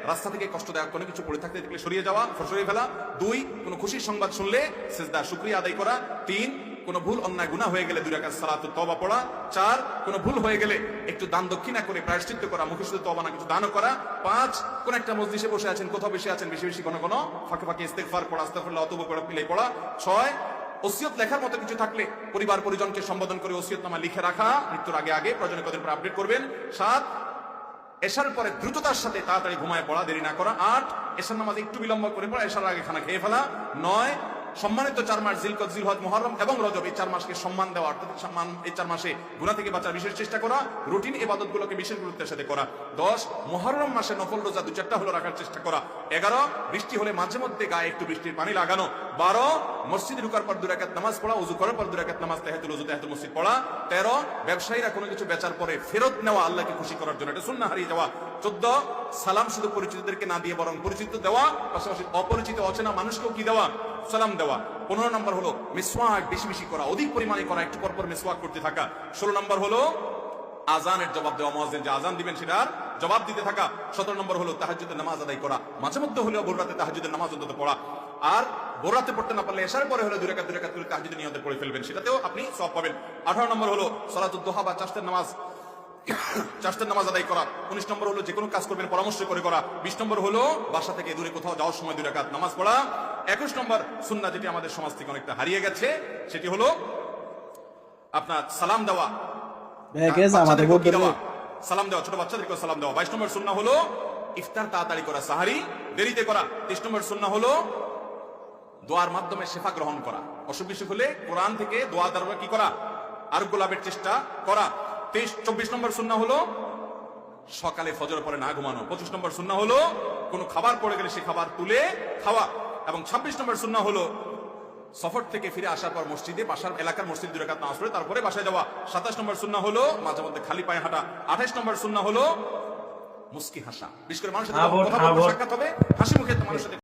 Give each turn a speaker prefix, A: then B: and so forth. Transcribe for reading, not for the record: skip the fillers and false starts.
A: রাস্তা থেকে কষ্টদায়ক কোনো কিছু পড়ে থাকতে দেখলে সরিয়ে যাওয়া, সরিয়ে ফেলা। 2 কোনো খুশির সংবাদ শুনলে সিজদা শুকরিয়া আদায় করা। 3 কোনো ভুল অন্যায় গুনাহ হয়ে গেলে 2 রাকাত সালাতুত তওবা পড়া। 4 কোনো ভুল হয়ে গেলে একটু দান দক্ষিণা করে প্রায়শ্চিত্ত করা, মুখে শুধু তওবা না কিছু দানও করা। 5 কোন একটা মজলিসে বসে আছেন, কোথাও বসে আছেন, বেশি বেশি কোনো ফাঁকে ফাঁকে ইস্তেগফার পড়া, আস্তাগফিরুল্লাহ ওয়া তুবু পড়া, পিলে পড়া। 6 ওসিয়ত লেখার মতো কিছু থাকলে পরিবার পরিজনকে সম্বোধন করে ওসিয়তনামা লিখে রাখা, মৃত্যুর আগে আগে, প্রয়োজনে কদিন পর আপডেট করবেন। 7 এশার পরে দ্রুততার সাথে তাড়াতাড়ি ঘুমায় পড়া, দেরি না করা। 8 এশার নামাজ একটু বিলম্ব করে পড়া, এশার আগে খানা খেয়ে ফেলা। 9 সম্মানিত 4 মাস জিলকদ, জিলহজ, মুহররম এবং রজব, এই 4 মাসকে সম্মান দেওয়া, অর্থাৎ সম্মান, এই 4 মাসে গুনাহ থেকে বাঁচার বিশেষ চেষ্টা করা, রুটিন ইবাদতগুলোকে বিশেষ গুরুত্বের সাথে করা। 10 মুহররম মাসে নফল রোজা 2-4টা হলো রাখার চেষ্টা করা। 11 বৃষ্টি হলে মাঝে মধ্যে গায়ে একটু বৃষ্টির পানি লাগানো। 12 মসজিদে ঢোকার পর 2 রাকাত নামাজ পড়া, ওযু করার পর 2 রাকাত নামাজ, তাহিয়াতুল ওযু, তাহিয়াতুল মসজিদ পড়া। 13 ব্যবসায়ীরা কোনো কিছু বেচার পরে ফেরত নেওয়া, আল্লাহকে খুশি করার জন্য, এটা সুন্নাহ হারিয়ে যাওয়া। 14 সালাম শুধু পরিচিতদেরকে না দিয়ে বরং পরিচিত দেওয়া, পাশাপাশি অপরিচিত অচেনা মানুষকেও কি দেওয়া, সালাম দেওয়া। 15 নম্বর হলো মিসওয়াক বেশি বেশি করা, অধিক পরিমাণে করা, একটু পর পর মিসওয়াক করতে থাকা। 16 নম্বর হলো আজানের জবাব দেওয়া, মুয়াজ্জিন যে আজান দিবেন সেটার জবাব দিতে থাকা। 17 নম্বর হলো তাহাজ্জুদের নামাজ আদায় করা, মাঝে মধ্যে হলেও ভোর রাতে তাহাজ্জুদের নামাজ অন্তত পড়া। আর ভোর রাতে পড়তে না পারলে এশার পরে হলে 2 রাকাত করে তাহাজ্জুদের নিয়তে পড়ে ফেলবেন, সেটাতেও আপনি সওয়াব পাবেন। 18 নম্বর হলো সালাতুদ দুহা বা চাশতের নামাজ আদায় করা। 19 নম্বর হলো যে কোনো কাজ করবেন পরামর্শ করে করা। 20 নম্বর হলো বাসা থেকে দূরে কোথাও যাওয়ার সময় 2 রাকাত নামাজ পড়া। 21 নম্বর সুন্নাহ, যেটি আমাদের সমাজ থেকে অনেকটা হারিয়ে গেছে, সেটি হলো আপনার সালাম দেওয়া, সালাম দেওয়া, ছোট বাচ্চাদেরকে সালাম দেওয়া। 22 নম্বর সুন্নাহ হলো ইফতার তাড়াতাড়ি করা, সাহারি দেরিতে করা। 23 নম্বর সুন্নাহ হলো দোয়ার মাধ্যমে শেফা গ্রহণ করা, অসুখ বিসুখ হলে কোরআন থেকে দোয়া দ্বারা কি করা, আরোগ্য লাভের চেষ্টা করা। 24 নম্বর সুন্নাহ হলো সকালে ফজর পরে না ঘুমানো। 25 নম্বর সুন্নাহ হলো কোনো খাবার পড়ে গেলে সে খাবার তুলে খাওয়া। এবং 26 নম্বর সুন্নাহ হলো সফর থেকে ফিরে আসার পর মসজিদে, বাসার এলাকার মসজিদ 2 রাকাত নামাজ পড়ে তারপরে বাসায় যাওয়া। 27 নম্বর সুন্নাহ হলো মাঝে মধ্যে খালি পায়ে হাঁটা। 28 নম্বর সুন্নাহ হলো মুস্কি হাসা, বিশেষ করে মানুষের সাথে কথা বলতে সাক্ষাৎ হবে, হাসি মুখে মানুষের সাথে